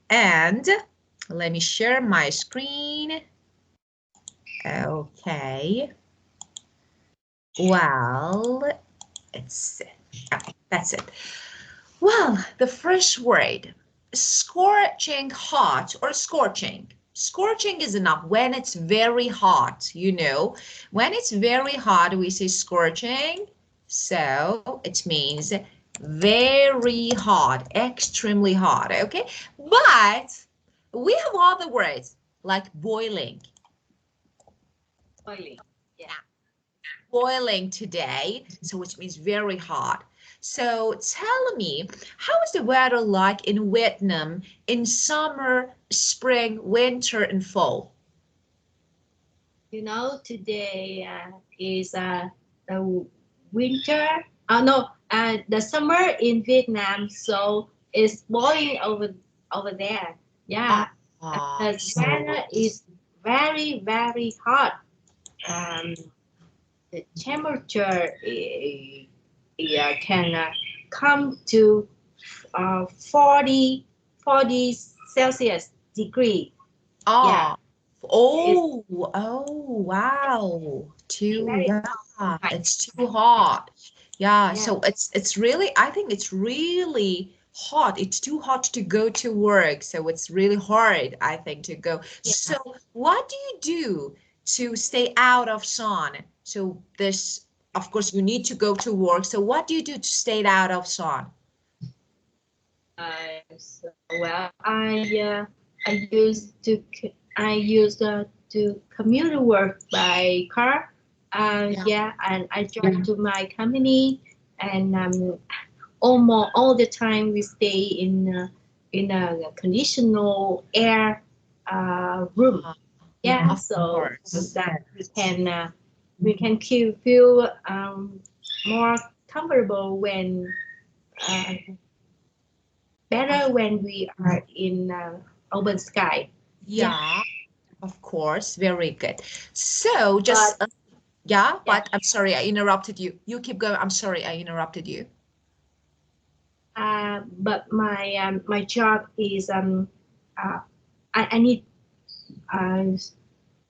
And let me share my screen. Okay. Well, that's it. Well, the first word, scorching hot or scorching. Scorching is enough when it's very hot, you know. When it's very hot, we say scorching. So it means very hot, extremely hot, okay? But we have other words like boiling. Boiling. Yeah. Boiling today, so which means very hot. So tell me, how is the weather like in Vietnam in summer, spring, winter, and fall? You know, today is the winter. No, the summer in Vietnam, so it's boiling over there. Yeah, Ah, the weather is very very hot. Um, the temperature can come to 40 Celsius degree. Yeah, ah, it's wow, too, very yeah, hot. it's too hot. Yeah, Yeah, so it's really, I think it's really hot. It's too hot to go to work, so it's really hard, I think, to go. yeah. So what do you do to stay out of sun? So this, of course, you need to go to work. So what do you do to stay out of sun? So, well, I used to commute to work by car. Yeah. Yeah, and I drive to my company, and almost all the time we stay in a conditional air room. Uh, Yeah, of so course. that we can feel more comfortable when uh, better when we are in open sky. Yeah, Yeah, of course. Very good. So but just, yeah, yeah, but I'm sorry, I interrupted you. You keep going. I'm sorry, I interrupted you. but my job is uh, I need uh,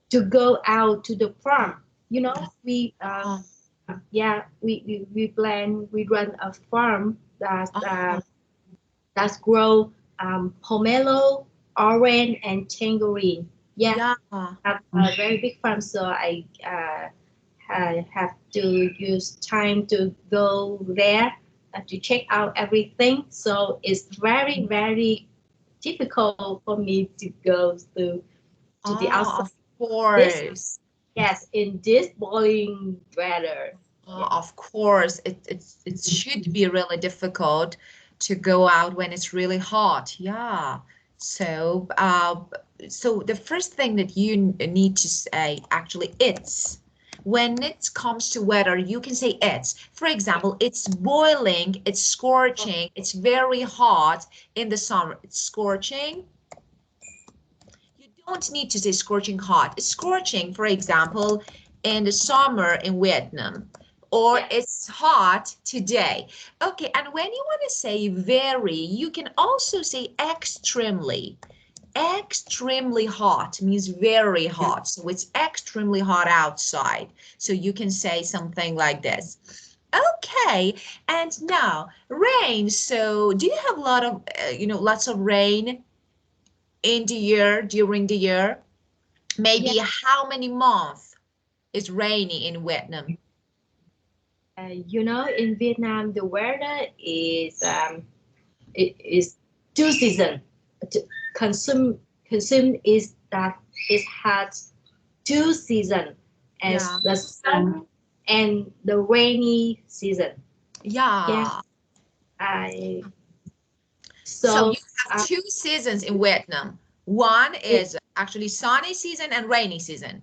to go out to the farm. You know, Uh, we plan we run a farm uh, that grow pomelo, orange, and tangerine. Yeah, yeah. have a very big farm, so I have to use time to go there to check out everything. So it's very, very difficult for me to go to the Ah, outside. of This, course. yes, in this boiling weather. Yeah. Of course. It should be really difficult to go out when it's really hot. Yeah. So, so the first thing that you need to say actually it's when it comes to weather, you can say it's. For example, it's boiling, it's scorching, it's very hot in the summer. It's scorching. You don't need to say scorching hot. It's scorching, for example, in the summer in Vietnam, or Yeah. it's hot today. Okay, and when you want to say very, you can also say extremely. Extremely hot means very hot. So it's extremely hot outside. So you can say something like this. Okay, and now rain. So do you have a lot of, lots of rain in the year, during the year? Yeah. Maybe how many months is rainy in Vietnam? You know, in Vietnam, the weather is it is two season. To consume is that it has two season as Yeah. the sun and the rainy season. Yeah, Yeah. I So you so have two seasons in Vietnam. One it, is actually sunny season and rainy season.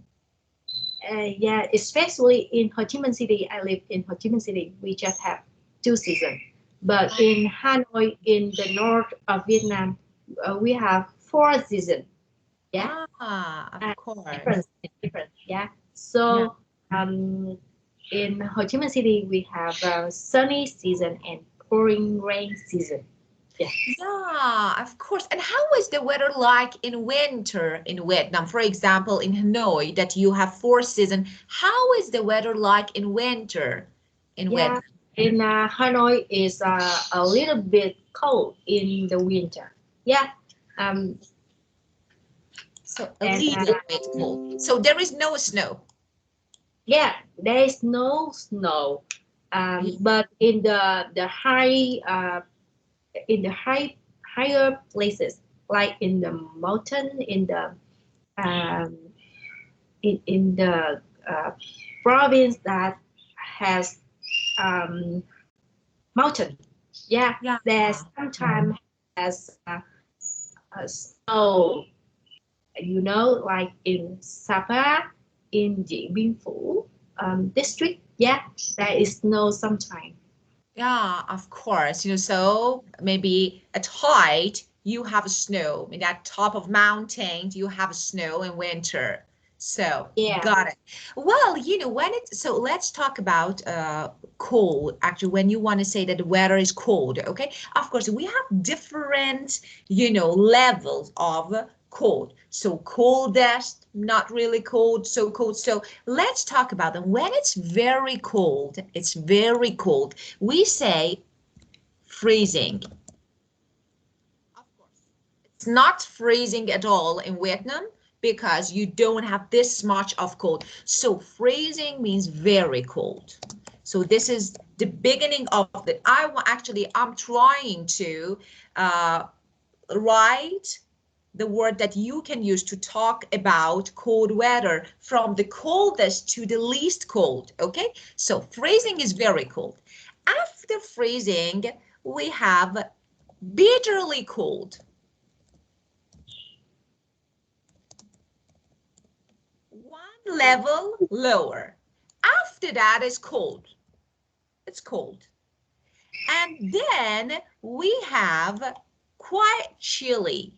yeah, especially in Ho Chi Minh City. I live in Ho Chi Minh City. We just have two seasons. But in Hanoi, in the north of Vietnam, we have four seasons. Yeah, Ah, of course. different, different. Yeah. Yeah. So in Ho Chi Minh City, we have a sunny season and pouring rain season. Yeah. Yeah, of course. And how is the weather like in winter in Vietnam? For example, in Hanoi, that you have 4 seasons. How is the weather like in winter in Yeah, Vietnam? in Hanoi is a little bit cold in the winter. Yeah, um, So a and little bit cold. So there is no snow. yeah, there is no snow. Yeah. But in the high in the higher places, like in the mountain, um, in the province that has mountain, yeah, Yeah. there sometimes has snow, like in Sapa, in Dien Bien Phu district, yeah, there is snow sometime. Yeah, of course. So maybe at height you have snow. Maybe at top of mountains you have snow in winter. So Yeah, got it. Well, when so let's talk about cold. Actually, when you want to say that the weather is cold, okay? Of course, we have different, levels of cold. So coldest, not really cold, so cold. So let's talk about them. When it's very cold, we say freezing. Of course, it's not freezing at all in Vietnam because you don't have this much of cold. So freezing means very cold. So this is the beginning of the, I'm trying to write the word that you can use to talk about cold weather from the coldest to the least cold, okay? So freezing is very cold. After freezing, we have bitterly cold. One level lower. After that is cold. It's cold. And then we have quite chilly.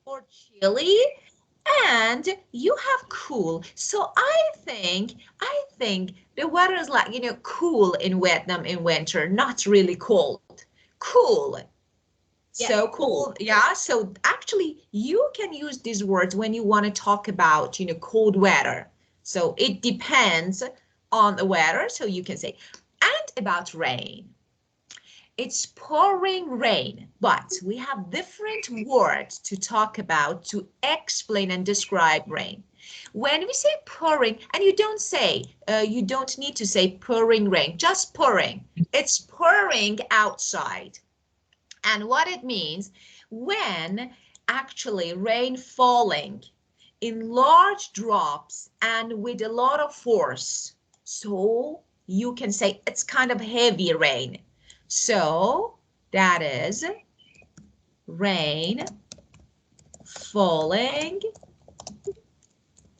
Or chilly, and you have cool. So I think the weather is like, cool in Vietnam in winter, not really cold. Cool. yeah, So cool. cool. Yeah. So actually you can use these words when you want to talk about, cold weather. So it depends on the weather. So you can say, and about rain. It's pouring rain, but we have different words to talk about to explain and describe rain. When we say pouring, and you don't need to say pouring rain, just pouring. It's pouring outside. And what it means, when actually rain falling in large drops and with a lot of force. So you can say it's kind of heavy rain. So that is rain falling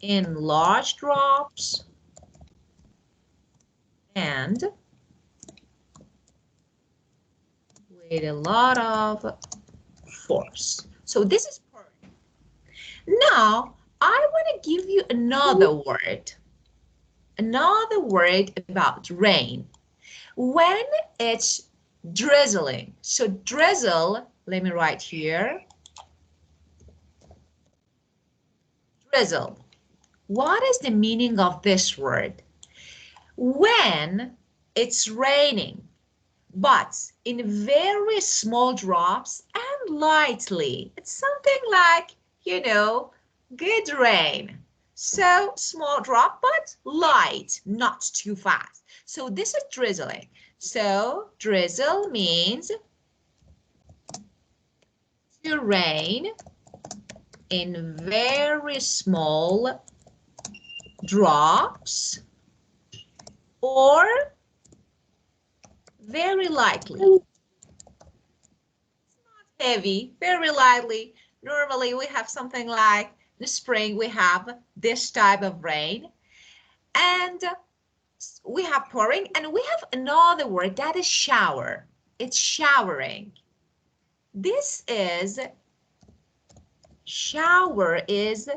in large drops and with a lot of force. So this is pouring. Now I want to give you another word about rain. When it's drizzling. So drizzle, let me write here. Drizzle. What is the meaning of this word? When it's raining, but in very small drops and lightly. It's something like, good rain. So small drop, but light, not too fast. So this is drizzling. So drizzle means to rain in very small drops or very lightly. Heavy, very lightly. Normally we have something like the spring, we have this type of rain, and we have pouring, and we have another word that is shower. It's showering. This is shower is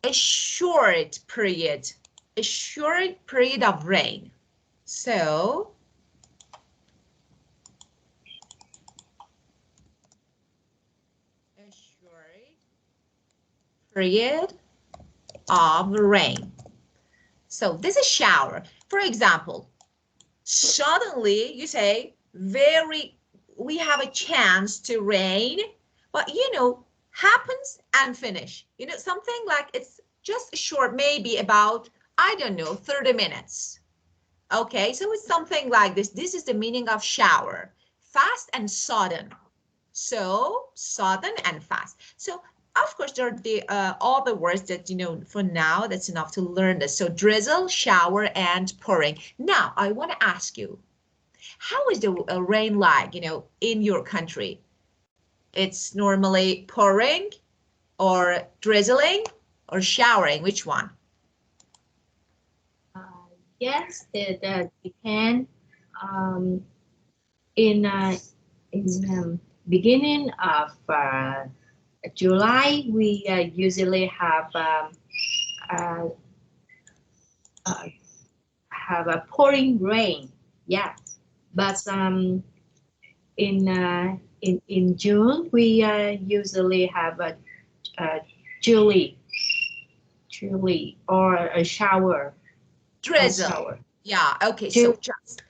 a short period of rain. So a short period of rain. So this is shower. For example, suddenly you say we have a chance to rain, but happens and finish. Something like it's just short, maybe about, I don't know, 30 minutes. Okay, so it's something like this. This is the meaning of shower. Fast and sudden. So sudden and fast. So of course there are the other words that for now that's enough to learn this. So drizzle, shower, and pouring. Now I want to ask you, how is the rain like in your country? It's normally pouring or drizzling or showering. Which one? Yes, it depends. Um, in beginning of July, we usually uh, uh, have a pouring rain. Yeah, but in June we usually have a chilly, or a shower. Drizzle. Yeah, okay, so just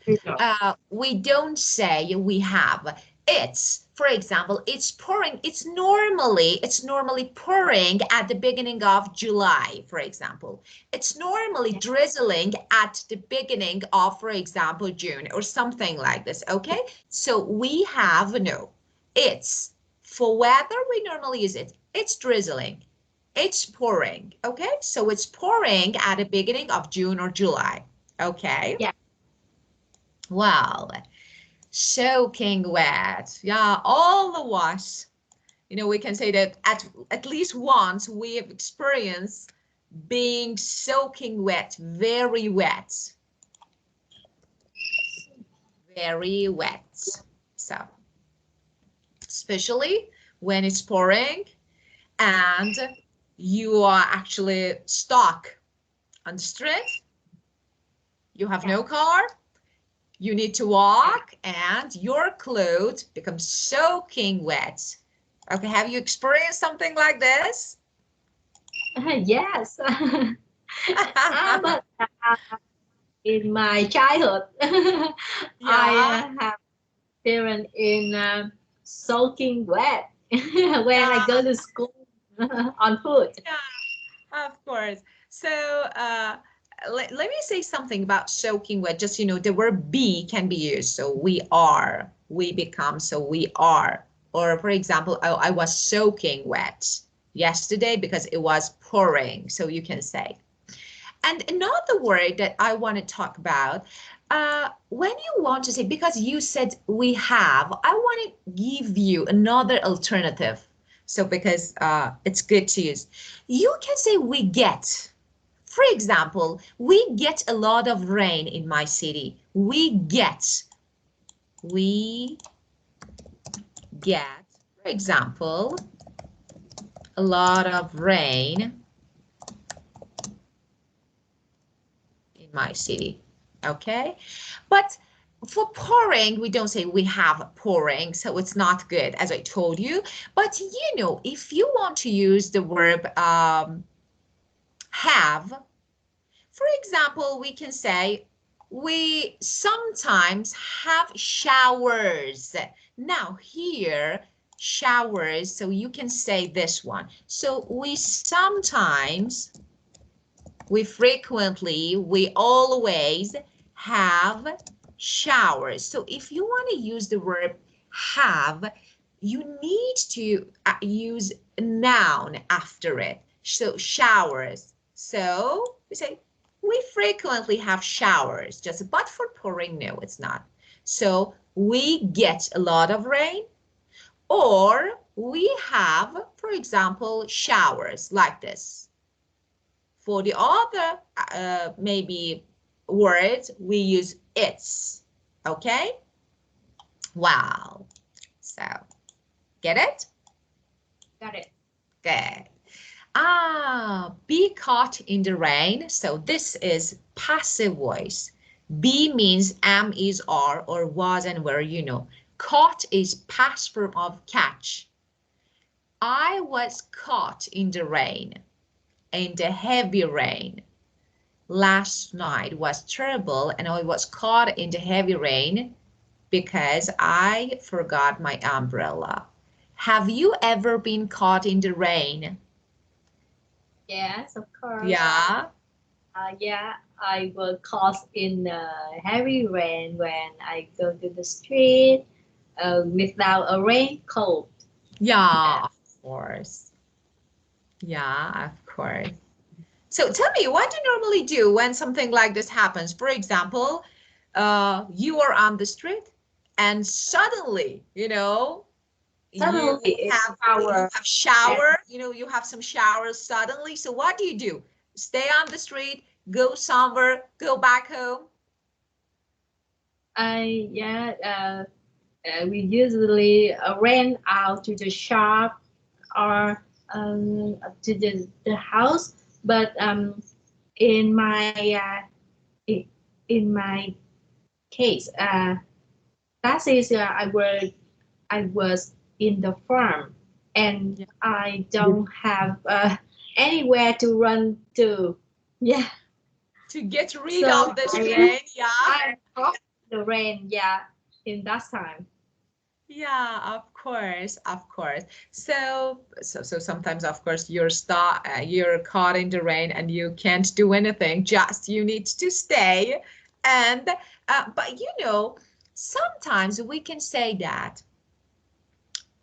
we don't say we have. It's, for example, it's pouring. It's normally pouring at the beginning of July, for example. It's normally drizzling at the beginning of, for example, June or something like this, okay? So we have no. It's for weather, we normally use it. It's drizzling. It's pouring, okay? So it's pouring at the beginning of June or July, okay? Yeah. Wow, soaking wet. Yeah, all of us, we can say that at least once we have experienced being soaking wet, very wet. Very wet. So, especially when it's pouring and you are actually stuck on the street, you have no car, you need to walk, and your clothes become soaking wet. Okay, have you experienced something like this? Yes. But in my childhood, I have parents in soaking wet when I go to school on foot. Yeah, of course. So let me say something about soaking wet. Just, the word be can be used. So we are, we become, so we are. Or for example, I was soaking wet yesterday because it was pouring. So you can say. And another word that I want to talk about, when you want to say, because you said we have, I want to give you another alternative. So because it's good to use, you can say we get. For example, we get a lot of rain in my city. We get, for example, a lot of rain in my city. Okay, but for pouring, we don't say we have pouring, so it's not good, as I told you. But if you want to use the verb have, for example, we can say we sometimes have showers. Now here, showers, so you can say this one. So we sometimes, we frequently, we always have showers. So if you want to use the verb have, you need to use a noun after it. So showers. So we say we frequently have showers, but for pouring, no, it's not. So we get a lot of rain, or we have, for example, showers like this. For the other maybe words, we use it's, okay? Wow. So, get it? Got it. Good. Be caught in the rain. So this is passive voice. Be means am, is, are, or was and were, Caught is past form of catch. I was caught in the rain, in the heavy rain. Last night was terrible and I was caught in the heavy rain because I forgot my umbrella. Have you ever been caught in the rain? Yes, of course. Yeah. Yeah, I was caught in heavy rain when I go to the street without a raincoat. Yeah, Yeah. of course. Yeah, of course. So tell me, what do you normally do when something like this happens? For example, you are on the street and suddenly, Suddenly it's you our have and shower, you have some showers suddenly. So what do? Stay on the street, go somewhere, go back home? I yeah we usually ran out to the shop or to the house, but in my in my case that is I was in the farm and Yeah. I don't have anywhere to run to. Yeah, To get rid so of this rain, yeah. I caught the rain. Yeah, in that time. Yeah, of course, of course. So sometimes, of course, you're caught in the rain and you can't do anything. Just you need to stay. And but sometimes we can say that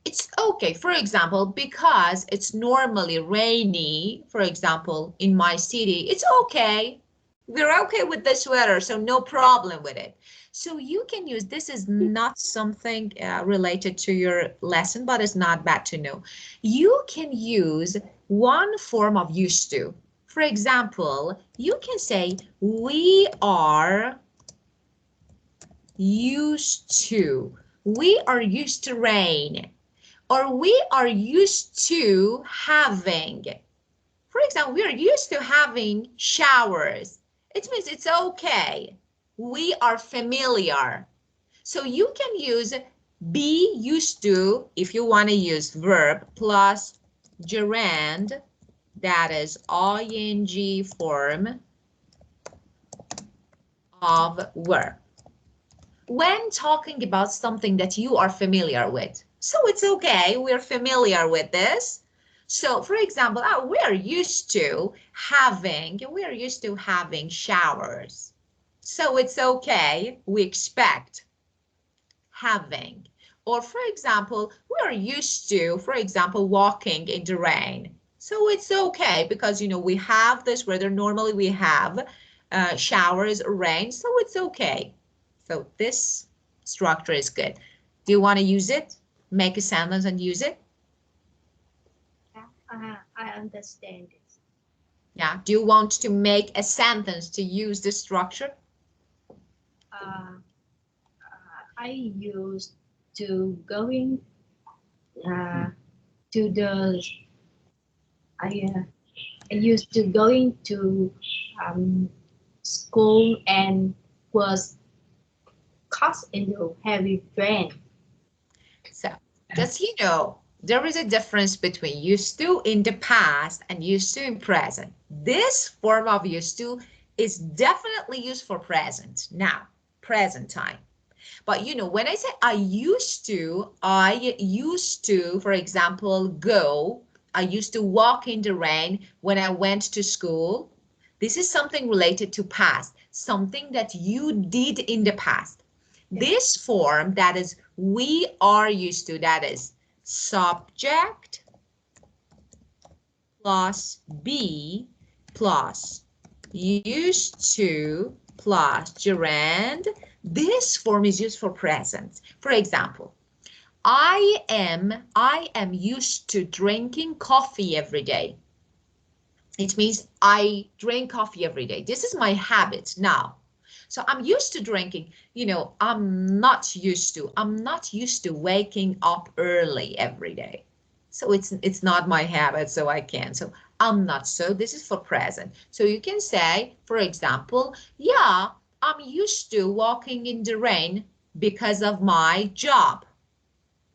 it's okay. For example, because it's normally rainy, for example, in my city, it's okay. We're okay with this weather, so no problem with it. So you can use, this is not something related to your lesson, but it's not bad to know. You can use one form of used to. For example, you can say, we are used to. We are used to rain, or we are used to having, for example, we are used to having showers. It means it's okay. We are familiar. So you can use be used to if you want to use verb plus gerund, that is ing form of verb, when talking about something that you are familiar with. So it's okay, we're familiar with this. So for example, we're used to having showers. So it's okay, we expect having. Or for example, we're used to, for example, walking in the rain. So it's okay because, we have this weather. Normally we have showers or rain, so it's okay. So this structure is good. Do you want to use it? Make a sentence and use it? Yeah, I understand it. Yeah. Do you want to make a sentence to use this structure? Uh, I used to going uh, to the I uh, I used to going to um, school and was caught in the heavy rain. So just, there is a difference between used to in the past and used to in present. This form of used to is definitely used for present now, present time. But when I say I used to, for example, I used to walk in the rain when I went to school. This is something related to past, something that you did in the past. This form, that is we are used to, that is subject plus be plus used to plus gerund. This form is used for present. For example, I am used to drinking coffee every day. It means I drink coffee every day. This is my habit now. So I'm used to drinking, I'm not used to waking up early every day. So it's not my habit, so I can. So I'm not, so this is for present. So you can say, for example, yeah, I'm used to walking in the rain because of my job.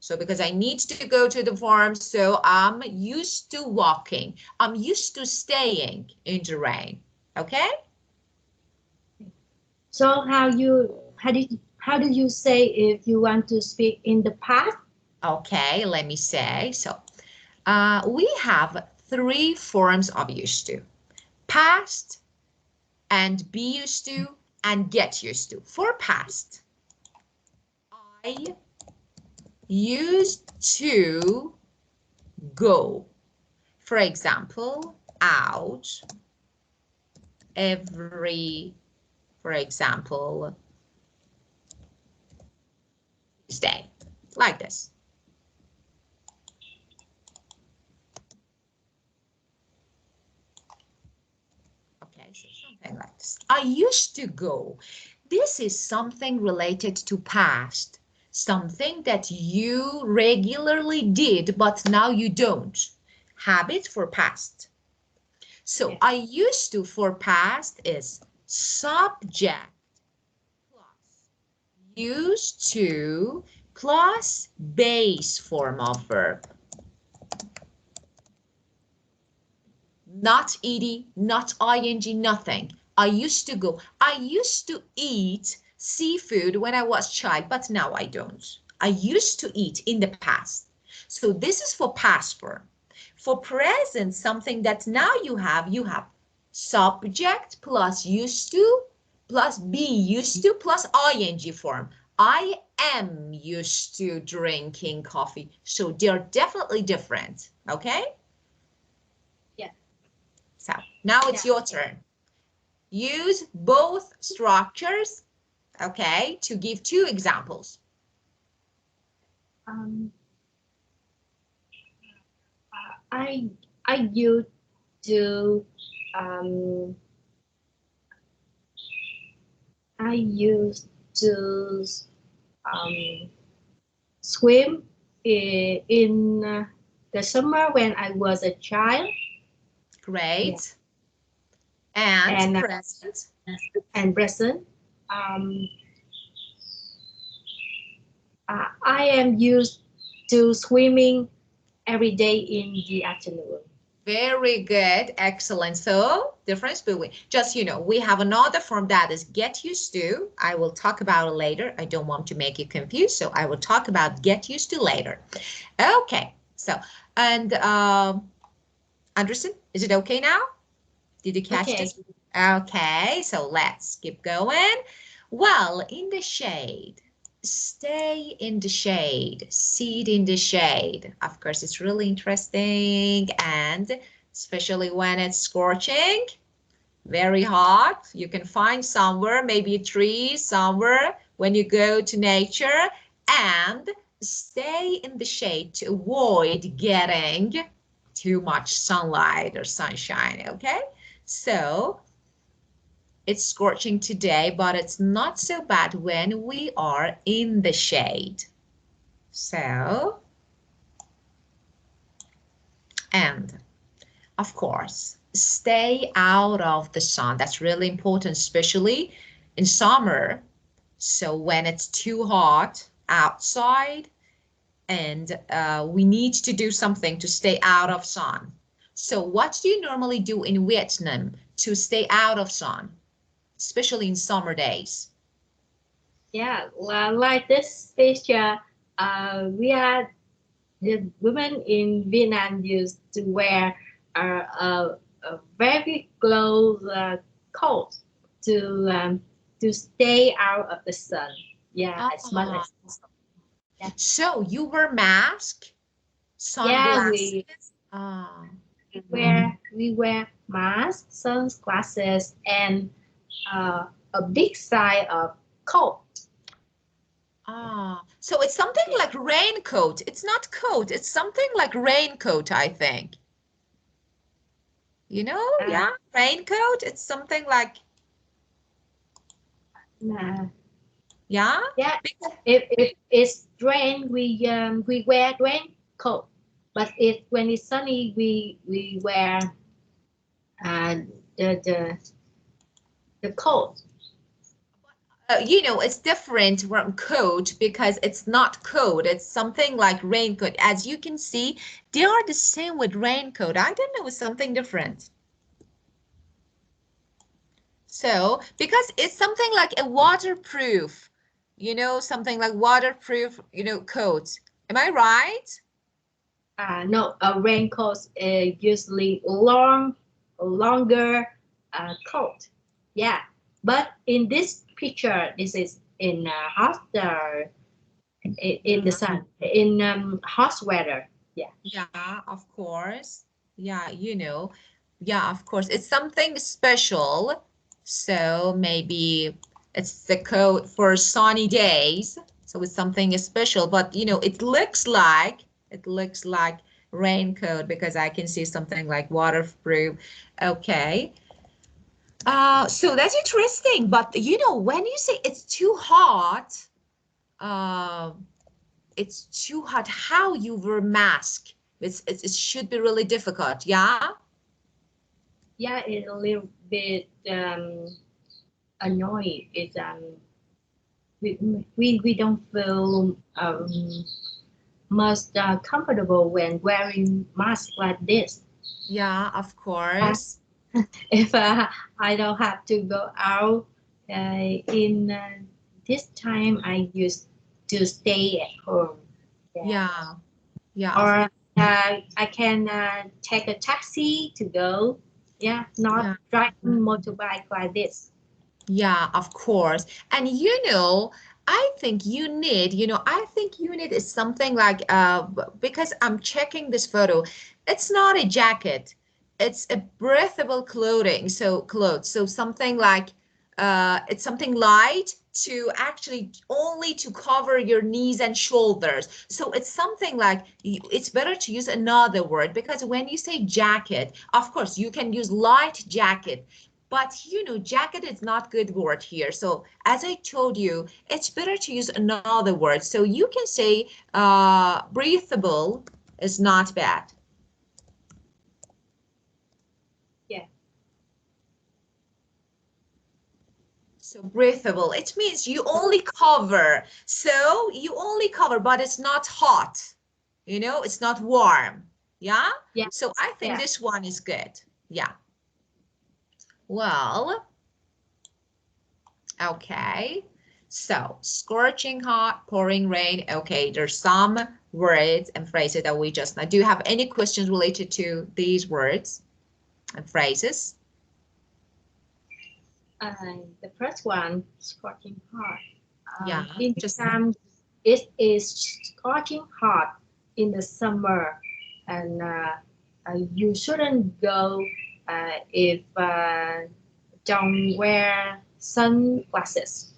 So because I need to go to the farm, so I'm used to walking. I'm used to staying in the rain. Okay? So how do you say if you want to speak in the past? Okay, let me say. So we have three forms of used to. Past and be used to and get used to. For past, I used to go, for example, out every, for example, Tuesday, like this. Okay, so something like this. I used to go. This is something related to past, something that you regularly did, but now you don't. Habit for past. So I used to for past is subject plus used to plus base form of verb. Not ed, not ing, nothing. I used to go. I used to eat seafood when I was a child, but now I don't. I used to eat in the past. So this is for past form. For present, something that now you have subject plus used to plus be used to plus ing form. I am used to drinking coffee. So they're definitely different, okay? Yeah. So now it's your turn. Use both structures, okay, to give two examples. I used to I used to swim in the summer when I was a child. Great. Yeah. And present. And present. I am used to swimming every day in the afternoon. Very good. Excellent. So difference between, just, we have another form that is get used to. I will talk about it later. I don't want to make you confused. So I will talk about get used to later. Okay. So, and Anderson, is it okay now? Did you catch this? Okay. So let's keep going. Well, in the shade. Stay in the shade, sit in the shade. Of course, it's really interesting, and especially when it's scorching, very hot. You can find somewhere, maybe a tree somewhere when you go to nature, and stay in the shade to avoid getting too much sunlight or sunshine, okay? So it's scorching today, but it's not so bad when we are in the shade. So, and of course, stay out of the sun. That's really important, especially in summer. So when it's too hot outside and we need to do something to stay out of sun. So what do you normally do in Vietnam to stay out of sun, especially in summer days? Yeah, well, like this picture, we are the women in Vietnam used to wear a very close coat to stay out of the sun. Yeah, as much as possible. Yeah. So you wear mask, Yeah, sunglasses. Ah, we wear masks, sunglasses, and a big size of coat. So it's something like raincoat. It's not coat. It's something like raincoat, I think. Yeah, raincoat. It's something like, yeah. Yeah. If it's rain, we wear raincoat. But if when it's sunny, we wear uh, the the coat. You know, it's different from coat because it's not coat. It's something like raincoat. As you can see, they are the same with raincoat. I don't know, it's something different. So, because it's something like a waterproof, you know, something like waterproof, you know, coat. Am I right? No, a raincoat is usually longer coat. Yeah, but in this picture, this is in hot in the sun, in hot weather. Yeah. Yeah, of course. Yeah, you know, yeah, of course. It's something special. So maybe it's the coat for sunny days. So it's something special, but you know, it looks like raincoat because I can see something like waterproof. Okay. So that's interesting. But you know, when you say uh, it's too hot, how you wear mask? It should be really difficult. Yeah. Yeah, it's a little bit annoying. It's we don't feel much comfortable when wearing mask like this. Yeah, of Uh, course. if I don't have to go out in this time, I used to stay at home. Yeah. Yeah. Yeah, of Or I can take a taxi to go. Yeah, not yeah. driving motorbike like this. Yeah, of course. And you know, I think you need is something like because I'm checking this photo, it's not a jacket. It's a breathable clothing. So clothes. So something like it's something light to actually only to cover your knees and shoulders. So it's something like it's better to use another word because when you say jacket, of course you can use light jacket. But you know, jacket is not good word here. So as I told you, it's better to use another word. So you can say breathable is not bad. Yeah. So breathable, it means you only cover. So you only cover, but it's not hot. You know, it's not warm. Yeah. Yeah. So I think Yeah. this one is good. Yeah. Well, okay. So, scorching hot, pouring rain. Okay, there's some words and phrases that we just now. Do you have any questions related to these words and phrases? The first one, scorching hot. Yeah, In just Vietnam, it is scorching hot in the summer, and you shouldn't go if don't wear sunglasses.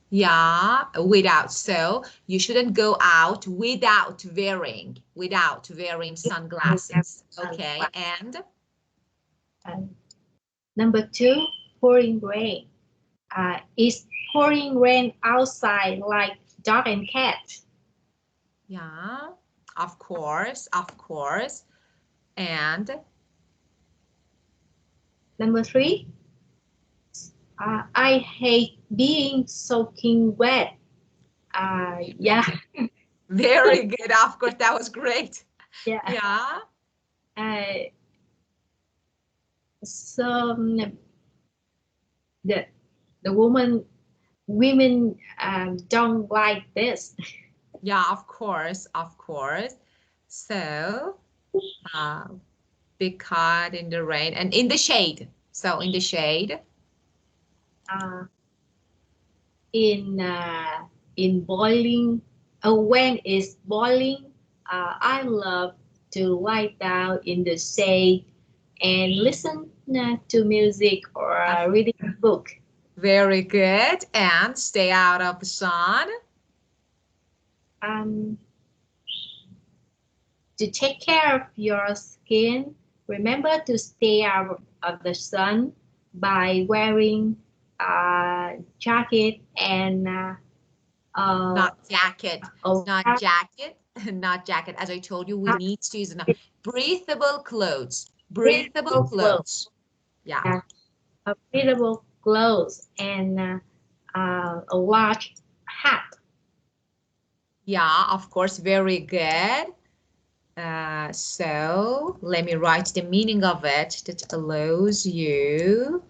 yeah, without. So you shouldn't go out without wearing sunglasses. Okay, and And number two, pouring rain. It's pouring rain outside like dog and cat. yeah, of course, of course. And Number three, I hate being soaking wet. Yeah, very good. Of course, that was great. yeah. Yeah. Uh, so the women don't like this. Yeah, of course, of course. So, uh, be caught in the rain and in the shade. So in the shade. Uh, in boiling, when it's boiling, I love to lie down in the shade and listen to music or Uh, reading a book. Very good. And stay out of the sun. Um, to take care of your skin, remember to stay out of the sun by wearing a jacket and uh, Not jacket. a Not jacket. Not jacket. As I told you, we need to use enough. Breathable clothes. Breathable breathable clothes. clothes. Yeah. Yeah, breathable clothes and a large hat. Yeah, of course, very good. So let me write the meaning of it. That allows you,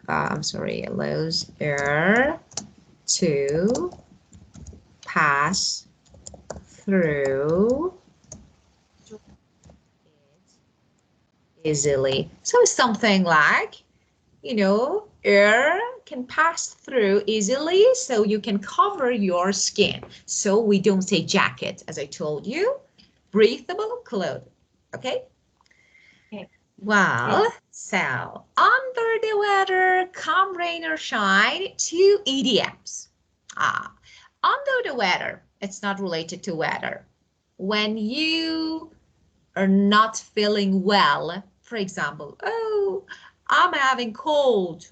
allows air to pass through it easily. So something like, air can pass through easily, so you can cover your skin. So we don't say jacket, as I told you. Breathable clothing. Okay? Okay. Well, so under the weather, come rain or shine, 2 idioms. Under the weather, it's not related to weather. When you are not feeling well, for example, oh, I'm having cold,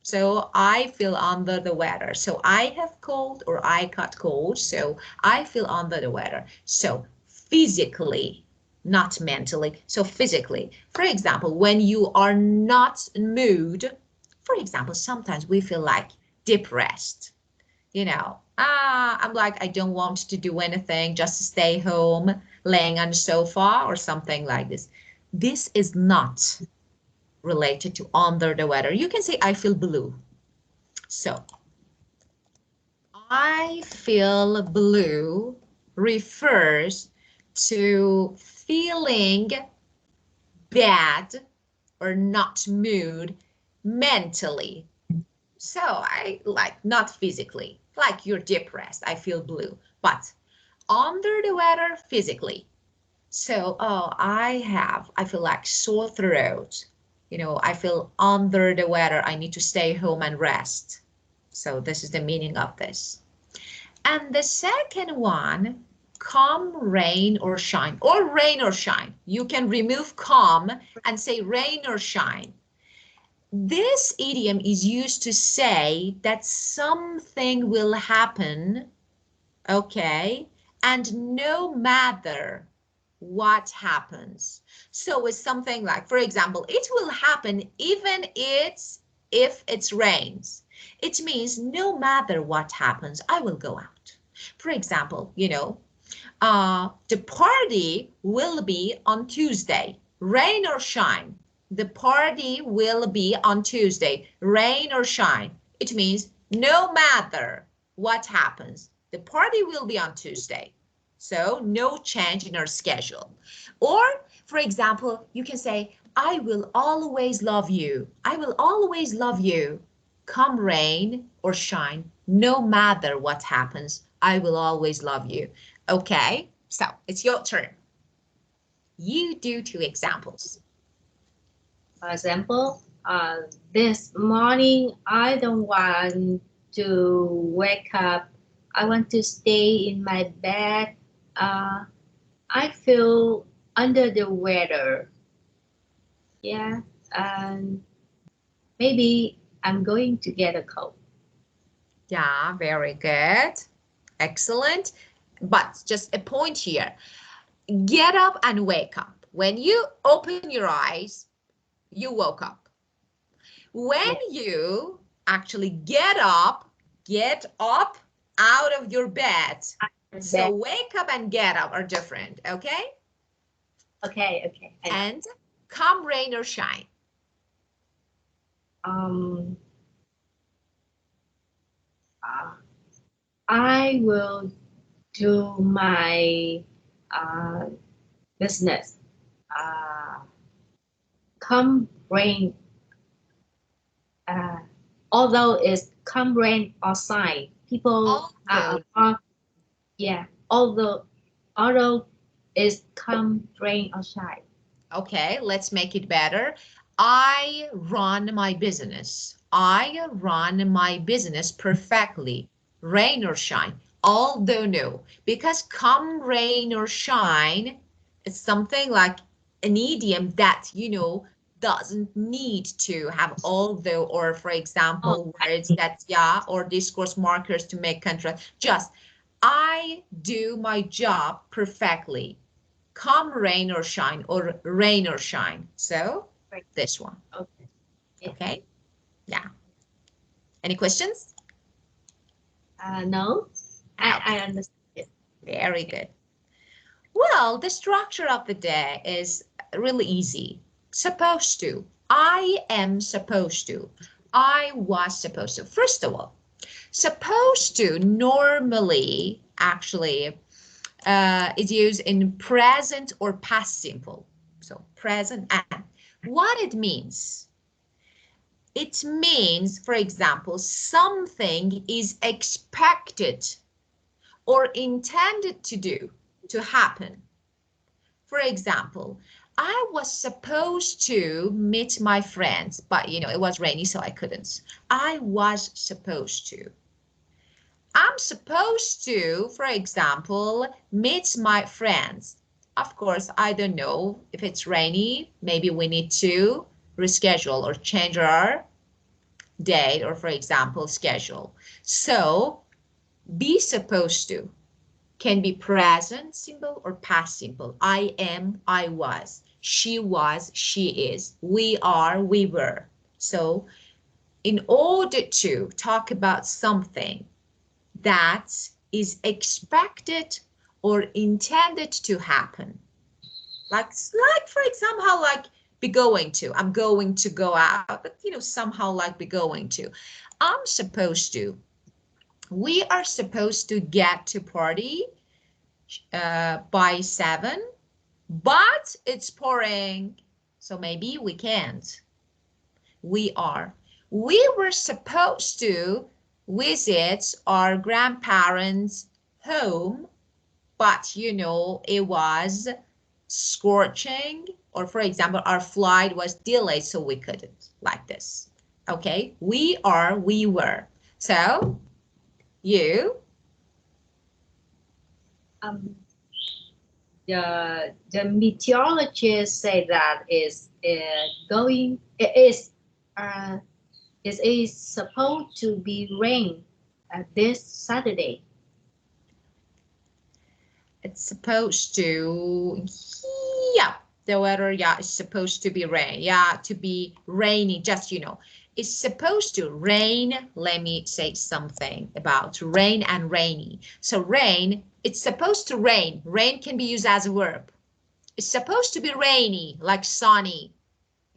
so I feel under the weather. So I have cold or I caught cold, so I feel under the weather. So physically, not mentally. So physically, for example, when you are not in mood, for example, sometimes we feel like depressed. I'm like, I don't want to do anything, just stay home, laying on the sofa or something like this. This is not related to under the weather. You can say, I feel blue. So, I feel blue refers to feeling bad or not mood mentally. So I like not physically, like you're depressed, I feel blue, but under the weather physically. So, I feel like sore throat. I feel under the weather. I need to stay home and rest. So this is the meaning of this. And the second one, come rain or shine, or rain or shine. You can remove come and say rain or shine. This idiom is used to say that something will happen, okay, and no matter what happens. So it's something like, for example, it will happen even if it rains. It means no matter what happens, I will go out. For example, the party will be on Tuesday, rain or shine. The party will be on Tuesday, rain or shine. It means no matter what happens, the party will be on Tuesday. So no change in our schedule. Or, for example, you can say, I will always love you. I will always love you. Come rain or shine, no matter what happens, I will always love you. Okay, so it's your turn. You do 2 examples. For example, this morning I don't want to wake up. I want to stay in my bed. I feel under the weather. Yeah, and maybe I'm going to get a cold. Yeah, very good. Excellent. But just a point here. Get up and wake up. When you open your eyes, you woke up. When you actually get up out of your bed. So wake up and get up are different, okay? Okay. And come rain or shine. I will do my business. Come rain, although it's come rain or shine, people although it's come rain or shine. Okay, let's make it better. I run my business. I run my business perfectly, rain or shine. Although no, because come rain or shine, it's something like an idiom that, doesn't need to have although or, for example, words that, or discourse markers to make contrast. Just, I do my job perfectly. Come rain or shine or rain or shine. So this one. Okay. Okay. Yeah. Any questions? No, I understand it. Very good. Well, the structure of the day is really easy. Supposed to. I am supposed to. I was supposed to. First of all, supposed to normally actually is used in present or past simple. So present and what it means. It means, for example, something is expected or intended to happen. For example, I was supposed to meet my friends, but it was rainy, so I couldn't. I was supposed to. I'm supposed to, for example, meet my friends. Of course, I don't know if it's rainy. Maybe we need to reschedule or change our date or, for example, schedule. So, be supposed to can be present simple or past simple. I am, I was. She was, she is. We are, we were. So, in order to talk about something that is expected or intended to happen. Like for example, like be going to, I'm going to go out, but somehow like be going to. I'm supposed to. We are supposed to get to party by 7, but it's pouring, so maybe we can't. We are. We were supposed to visit our grandparents' home, but it was scorching, or for example, our flight was delayed, so we couldn't, like this. Okay, we are, we were. So, you? The meteorologists say that it is supposed to be rain this Saturday. It's supposed to, yeah, the weather, yeah, is supposed to be rain, yeah, to be rainy, just, it's supposed to rain. Let me say something about rain and rainy. So rain, it's supposed to rain. Rain can be used as a verb. It's supposed to be rainy, like sunny.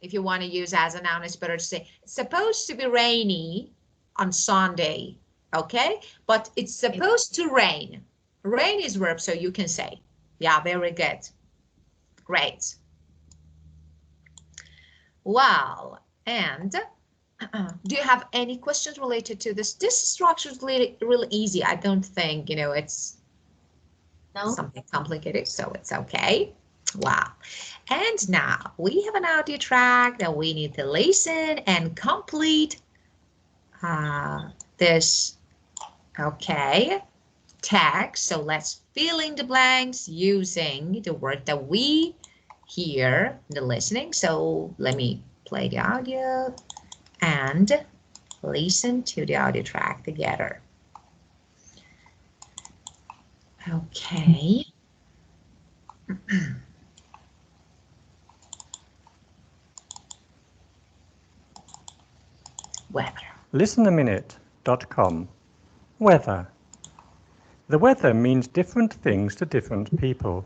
If you want to use as a noun, it's better to say it's supposed to be rainy on Sunday, okay? But it's supposed to rain. Rain is verb, so you can say. Yeah, very good. Great. Well, and do you have any questions related to this? This structure is really easy. I don't think, it's something complicated, so it's okay. Wow. And now we have an audio track that we need to listen and complete this, okay, text. So let's fill in the blanks using the word that we hear in the listening. So let me play the audio and listen to the audio track together. Okay. Weather. Listenaminute.com. Weather. The weather means different things to different people.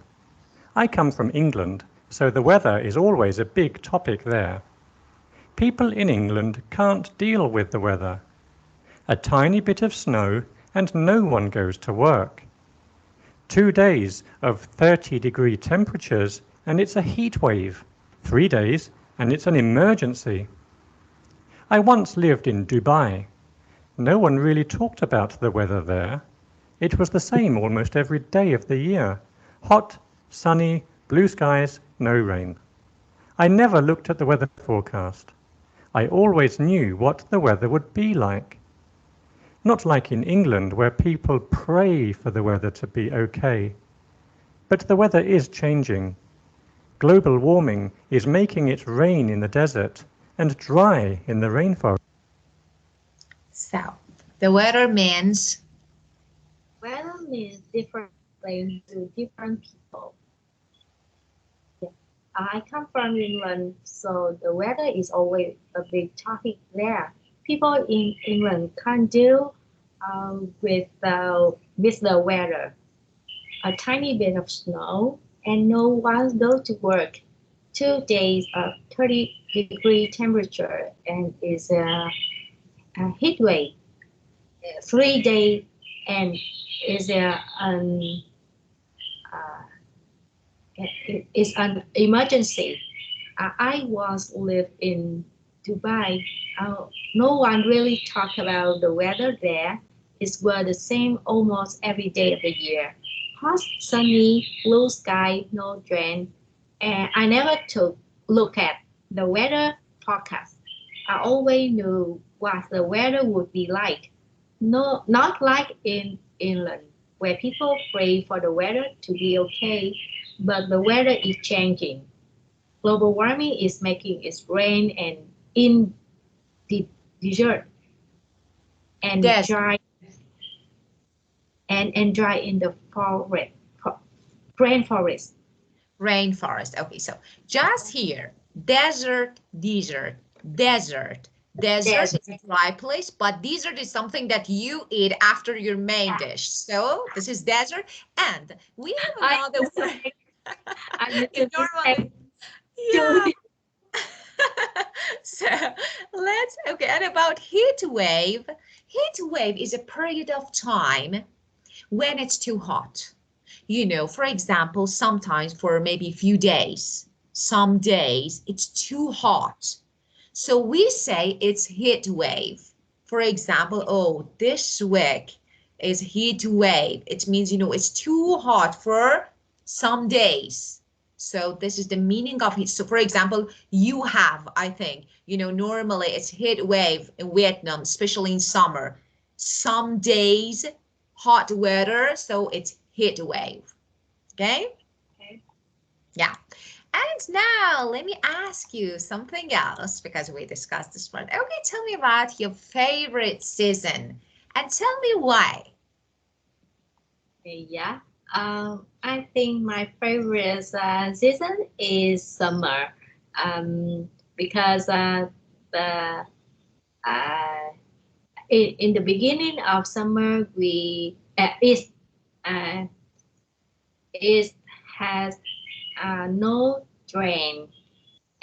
I come from England, so the weather is always a big topic there. People in England can't deal with the weather. A tiny bit of snow and no one goes to work. 2 days of 30-degree temperatures and it's a heat wave. 3 days and it's an emergency. I once lived in Dubai. No one really talked about the weather there. It was the same almost every day of the year. Hot, sunny, blue skies, no rain. I never looked at the weather forecast. I always knew what the weather would be like. Not like in England where people pray for the weather to be okay. But the weather is changing. Global warming is making it rain in the desert and dry in the rainforest. So, the weather means? Weather means different things to different people. Yeah. I come from England, so the weather is always a big topic there. People in England can't deal with the weather. A tiny bit of snow, and no one goes to work. 2 days of 30-degree temperature, and is a heat wave. 3 days, and is uh, is an emergency. I was live in Dubai. No one really talk about the weather there. It's were the same almost every day of the year. Hot, sunny, blue sky, no rain. And I never took look at the weather forecast. I always knew what the weather would be like. No, not like in England, where people pray for the weather to be okay, but the weather is changing. Global warming is making it rain and in the desert and Yes. dry and dry in the forest, rainforest. Rainforest. Okay, so just here, desert, desert, desert. Desert There's is a dry place, but desert is something that you eat after your main dish. So this is desert, and we have I another used to word. make, I used to Normally, yeah. do So let's, okay, and about heat wave. Heat wave is a period of time when it's too hot. You know, for example, sometimes for maybe a few days, some days it's too hot. So we say it's heat wave. For example, oh, this week is heat wave. It means, you know, it's too hot for some days. So this is the meaning of heat. So for example, you have, I think, you know, normally it's heat wave in Vietnam, especially in summer. Some days, hot weather, so it's heat wave. Okay? Okay. Yeah. And now let me ask you something else because we discussed this one. Okay, tell me about your favorite season and tell me why. Yeah. I think my favorite season is summer. Because the in the beginning of summer we uh, it has no rain,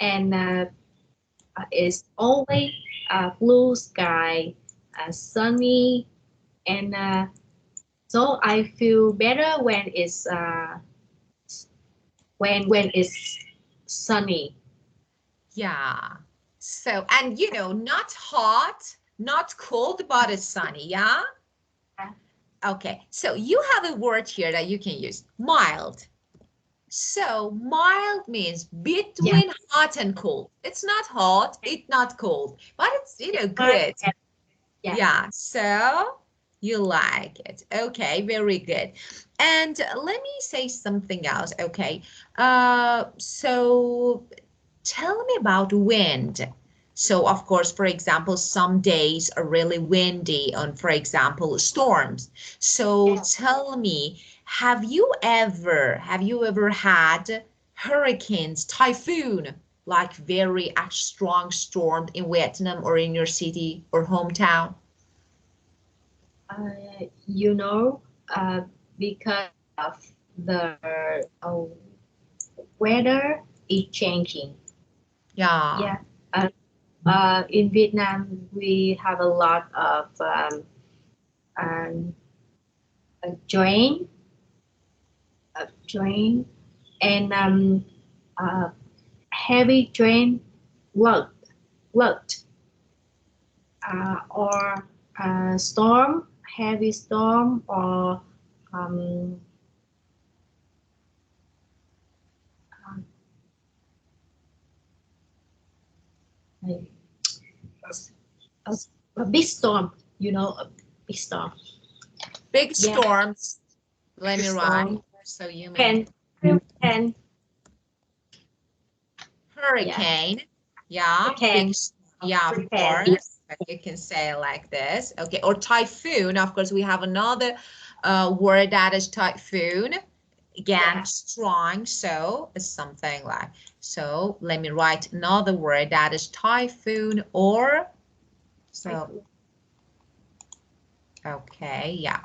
and it's always blue sky, sunny, and so I feel better when it's sunny. Yeah. So, and you know, not hot, not cold, but it's sunny. Yeah. Okay. So you have a word here that you can use, mild. So mild means Yeah. between hot and cold. It's not hot, it's not cold, but it's, you know, good. Yeah. Yeah, so you like it. Okay, very good. And let me say something else. Okay, so tell me about wind. So of course, for example, some days are really windy on, for example, storms. So tell me, have you ever had hurricanes, typhoon, like very strong storm in Vietnam or in your city or hometown? You know, because of the weather is changing. Yeah. Yeah. In Vietnam, we have a lot of um, drain, drain, and uh, heavy drain flood, flood, or storm, heavy storm, or um, a, a, a big storm. You know, a big storm. Big Yeah, storms. Let big me write. storm So you mean can yeah hurricane. Yeah, can yeah, of can course. But you can say it like this. Okay, or typhoon. Of course, we have another word that is typhoon. Again, yeah strong. So it's something like, so let me write another word that is typhoon or, so, Okay, yeah.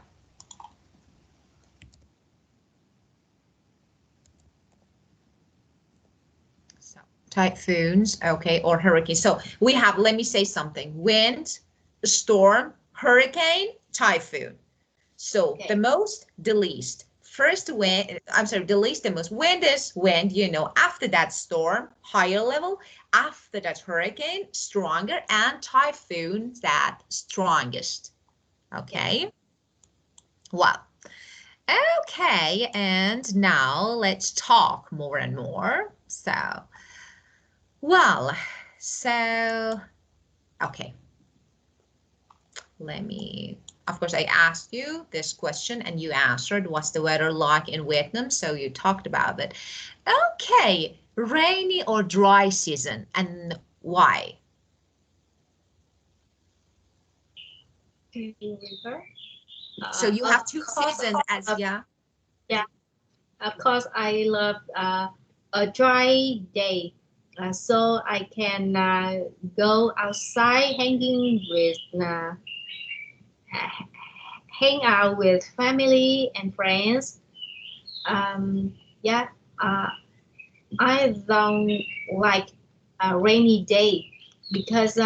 So typhoons, okay, or hurricanes. So we have, let me say something, wind, storm, hurricane, typhoon. So Okay. the most, the least. First wind, I'm sorry, the least, the most. Wind is wind, you know. After that, storm, higher level. After that, hurricane, stronger. And typhoon, that strongest. Okay. Well, okay. And now let's talk more and more. So, well, so, okay. Let me, of course, I asked you this question and you answered, what's the weather like in Vietnam? So you talked about it. Okay, rainy or dry season, and why? River. So you have two Course, seasons as, yeah? yeah. Of course, I love a dry day, so I can go outside, hang out with family and friends. Yeah, I don't like a rainy day because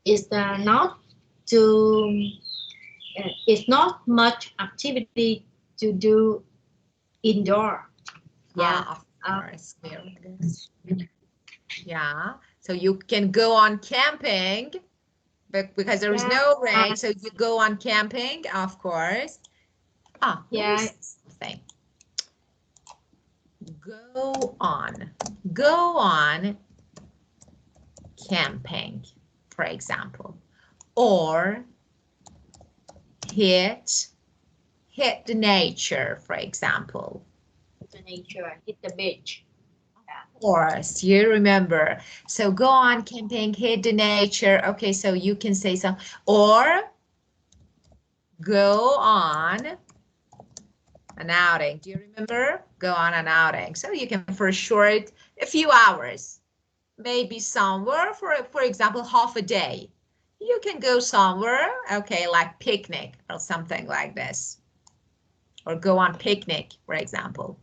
it's not too it's not much activity to do indoor. Yeah, Yeah. of course. Very good. Yeah, so you can go on camping, but because there is Yeah. no rain, so you go on camping, of course. Ah, let me Yeah. say something. Go on. Go on camping, for example, or hit the nature, for example. The nature, hit the beach. Of course, you remember. So go on camping, hit the nature. Okay, so you can say some, or go on an outing. Do you remember? Go on an outing. So you can for short, a few hours, maybe somewhere for example, half a day. You can go somewhere, okay, like picnic or something like this, or go on picnic, for example.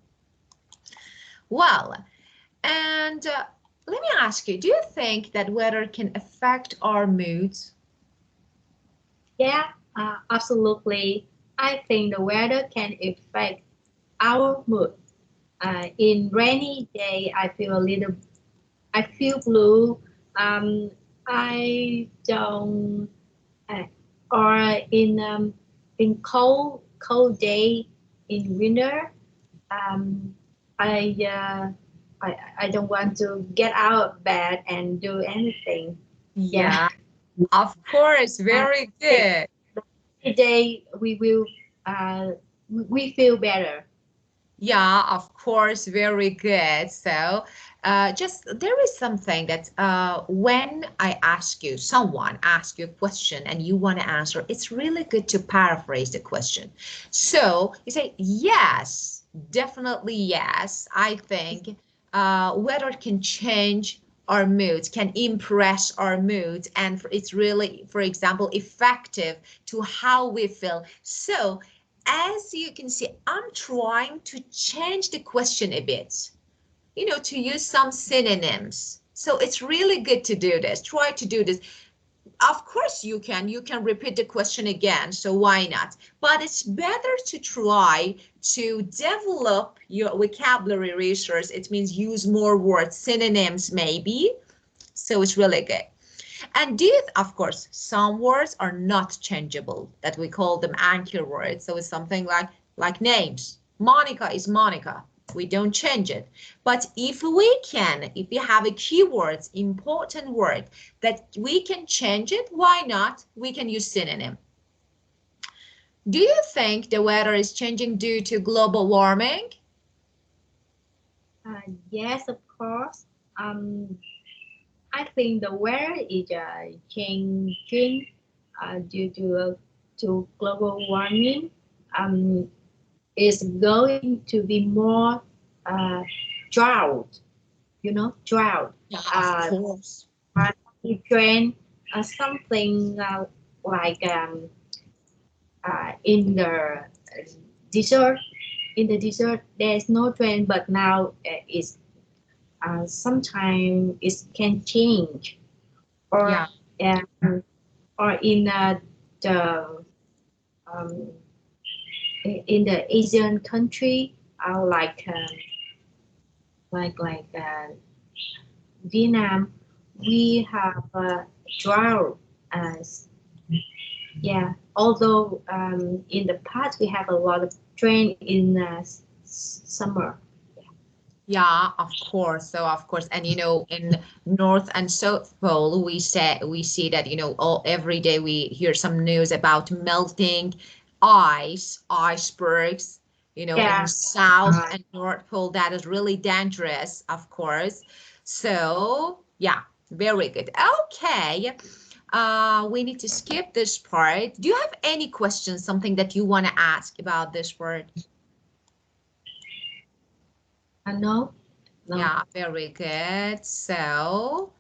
Well, and let me ask you, do you think that weather can affect our moods? Yeah, absolutely. I think the weather can affect our mood. In rainy day, I feel blue. Um, I don't, uh, or in cold day in winter, um, I, uh, I don't want to get out of bed and do anything. Yeah. Yeah, of course, Uh, very good. Today we feel better. Yeah, of course, very good. So, just there is something that when I ask you, someone asks you a question and you want to answer, it's really good to paraphrase the question. So you say, yes, definitely yes. I think weather can change our moods, can impress our moods, and it's really, for example, effective to how we feel. So as you can see, I'm trying to change the question a bit, you know, to use some synonyms. So it's really good to do this. Try to do this. Of course you can repeat the question again, so why not? But it's better to try to develop your vocabulary resource. It means use more words, synonyms maybe. So it's really good. And these, of course, some words are not changeable, that we call them anchor words. So it's something like names. Monica is Monica. We don't change it. But if we have a keyword, important word that we can change it, why not? We can use synonym. Do you think the weather is changing due to global warming? Yes, of course. I think the weather is changing due to global warming. Um, is going to be more drought. You know, drought. Yeah, of course. Trend something like in the desert. In the desert, there is no train, but now it's sometimes it can change, or Yeah. or in the um, in the Asian country, like Vietnam, we have a drought. As yeah, although in the past we have a lot of rain in summer. Yeah, of course. So of course, and in North and South Pole, we see that all every day we hear some news about melting icebergs. In Yeah, South and North Pole, that is really dangerous, of course. So yeah, very good. Okay, we need to skip this part. Do you have any questions? Something that you want to ask about this word? no, no. Yeah, very good. So,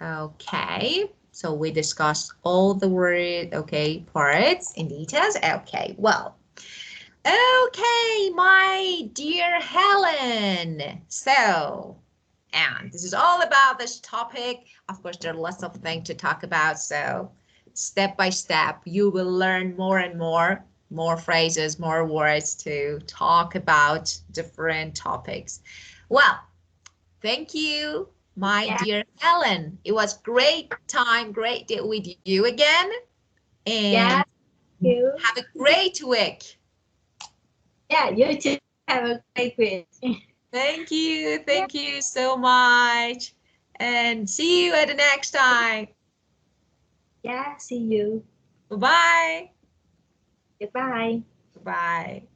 okay. So we discussed all the word, okay, parts in details. Okay, well, okay, my dear Helen. So, and this is all about this topic. Of course, there are lots of things to talk about. So, step by step, you will learn more and more phrases, more words to talk about different topics. Well, thank you, my Yeah, dear Helen. It was great time, great day with you again. yeah. And You. have a great week. Yeah, you too. Have a great week. Thank you. Yeah, Thank you so much. And see you at the next time. yeah. See you. Bye-bye. Goodbye. Bye.